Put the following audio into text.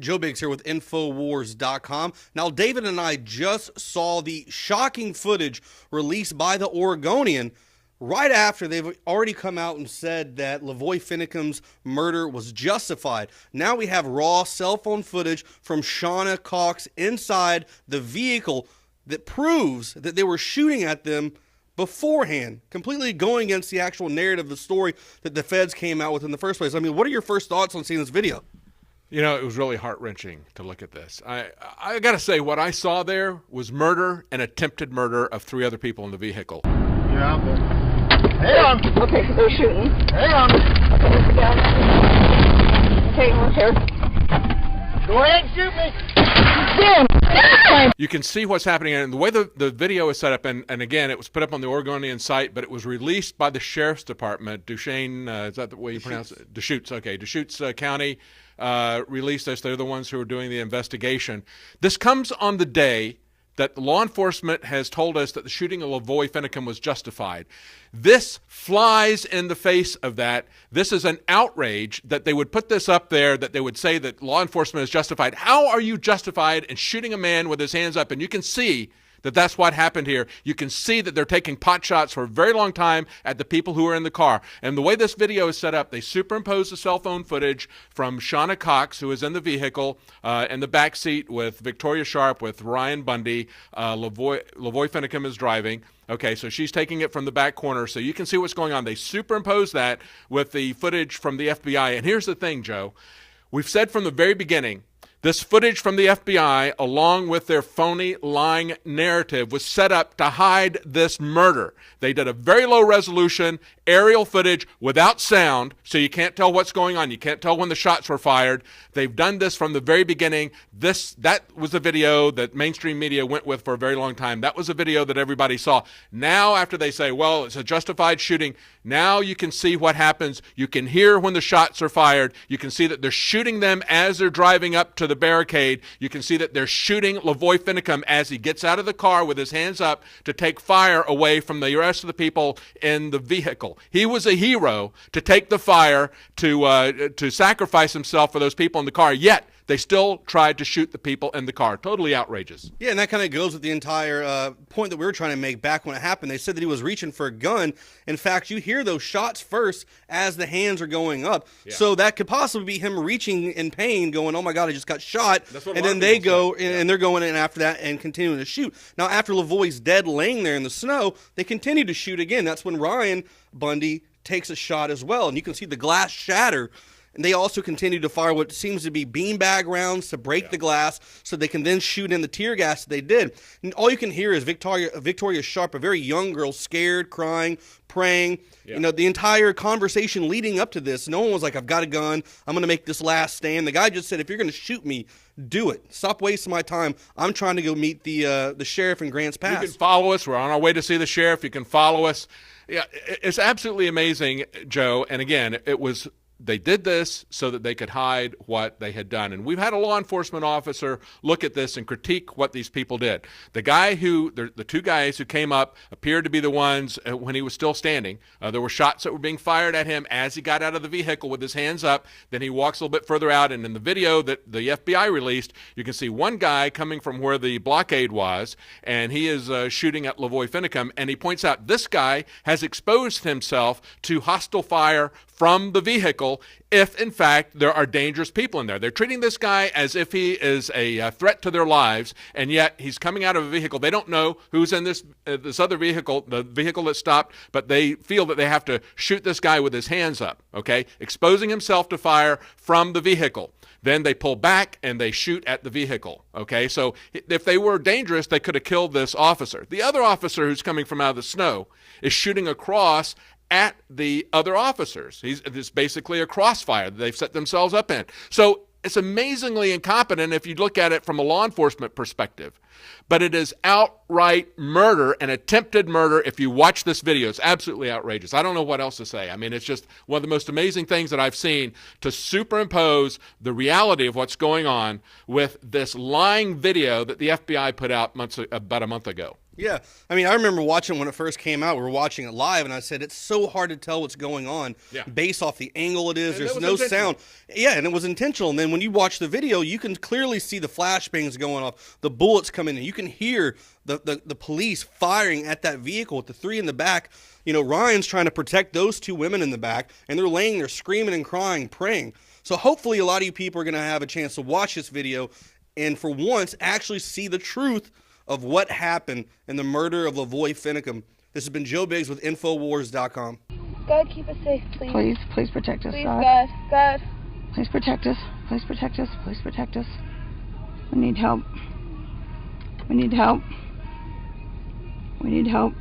Joe Biggs here with Infowars.com. Now, David and I just saw the shocking footage released by the Oregonian right after they've already come out and said that LaVoy Finicum's murder was justified. Now we have raw cell phone footage from Shauna Cox inside the vehicle that proves that they were shooting at them beforehand, completely going against the actual narrative of the story that the feds came out with in the first place. I mean, what are your first thoughts on seeing this video? You know, it was really heart-wrenching to look at this. I got to say, what I saw there was murder and attempted murder of 3 other people in the vehicle. Yeah, but hang on. Okay, so they're shooting. Hang on. Okay, we're here. Go ahead and shoot me. Damn. You can see what's happening, and the way the video is set up, and again, it was put up on the Oregonian site, but it was released by the Sheriff's Department, Duchesne, is that the way you pronounce it? Deschutes, okay. Deschutes County released this. They're the ones who are doing the investigation. This comes on the day that law enforcement has told us that the shooting of LaVoy Finicum was justified. This flies in the face of that. This is an outrage that they would put this up there, that they would say that law enforcement is justified. How are you justified in shooting a man with his hands up? And you can see that that's what happened here. You can see that they're taking pot shots for a very long time at the people who are in the car. And the way this video is set up, they superimpose the cell phone footage from Shauna Cox, who is in the vehicle, in the back seat with Victoria Sharp, with Ryan Bundy. LaVoy Finicum is driving. Okay, so she's taking it from the back corner, so you can see what's going on. They superimpose that with the footage from the FBI. And here's the thing, Joe. We've said from the very beginning, this footage from the FBI, along with their phony, lying narrative, was set up to hide this murder. They did a very low resolution aerial footage without sound, so you can't tell what's going on. You can't tell when the shots were fired. They've done this from the very beginning. That was a video that mainstream media went with for a very long time. That was a video that everybody saw. Now, after they say, well, it's a justified shooting, now you can see what happens. You can hear when the shots are fired. You can see that they're shooting them as they're driving up to the barricade. You can see that they're shooting LaVoy Finicum as he gets out of the car with his hands up to take fire away from the rest of the people in the vehicle. He was a hero to take the fire, to sacrifice himself for those people in the car, yet they still tried to shoot the people in the car. Totally outrageous. Yeah, and that kind of goes with the entire point that we were trying to make back when it happened. They said that he was reaching for a gun. In fact, you hear those shots first as the hands are going up. Yeah. So that could possibly be him reaching in pain, going, oh my God, I just got shot. And then they go, and they're going in after that and continuing to shoot. Now, after LaVoy's dead laying there in the snow, they continue to shoot again. That's when Ryan Bundy takes a shot as well. And you can see the glass shatter. And they also continue to fire what seems to be beanbag rounds to break the glass so they can then shoot in the tear gas that they did. And all you can hear is Victoria Sharp, a very young girl, scared, crying, praying. Yeah. You know, the entire conversation leading up to this, no one was like, I've got a gun. I'm going to make this last stand. The guy just said, if you're going to shoot me, do it. Stop wasting my time. I'm trying to go meet the sheriff in Grants Pass. You can follow us. We're on our way to see the sheriff. You can follow us. Yeah, it's absolutely amazing, Joe. And again, they did this so that they could hide what they had done. And we've had a law enforcement officer look at this and critique what these people did. The 2 guys who came up appeared to be the ones when he was still standing. There were shots that were being fired at him as he got out of the vehicle with his hands up. Then he walks a little bit further out, and in the video that the FBI released, you can see one guy coming from where the blockade was, and he is shooting at LaVoy Finicum, and he points out this guy has exposed himself to hostile fire from the vehicle if, in fact, there are dangerous people in there. They're treating this guy as if he is a threat to their lives, and yet he's coming out of a vehicle. They don't know who's in this other vehicle, the vehicle that stopped, but they feel that they have to shoot this guy with his hands up, okay, exposing himself to fire from the vehicle. Then they pull back and they shoot at the vehicle, okay? So if they were dangerous, they could have killed this officer. The other officer who's coming from out of the snow is shooting across at the other officers. It's basically a crossfire that they've set themselves up in. So it's amazingly incompetent if you look at it from a law enforcement perspective. But it is outright murder and attempted murder if you watch this video. It's absolutely outrageous. I don't know what else to say. I mean, it's just one of the most amazing things that I've seen to superimpose the reality of what's going on with this lying video that the FBI put out about a month ago. Yeah, I mean, I remember watching when it first came out. We were watching it live, and I said it's so hard to tell what's going on based off the angle it is. And There's no sound. Yeah, and it was intentional. And then when you watch the video, you can clearly see the flashbangs going off, the bullets coming in. You can hear the police firing at that vehicle with the three in the back. You know, Ryan's trying to protect those two women in the back, and they're laying there screaming and crying, praying. So hopefully a lot of you people are going to have a chance to watch this video and for once actually see the truth of what happened in the murder of LaVoy Finicum. This has been Joe Biggs with Infowars.com. God, keep us safe, please. Please protect us, Please, God. God. Please protect us. Please protect us. Please protect us. We need help. We need help. We need help.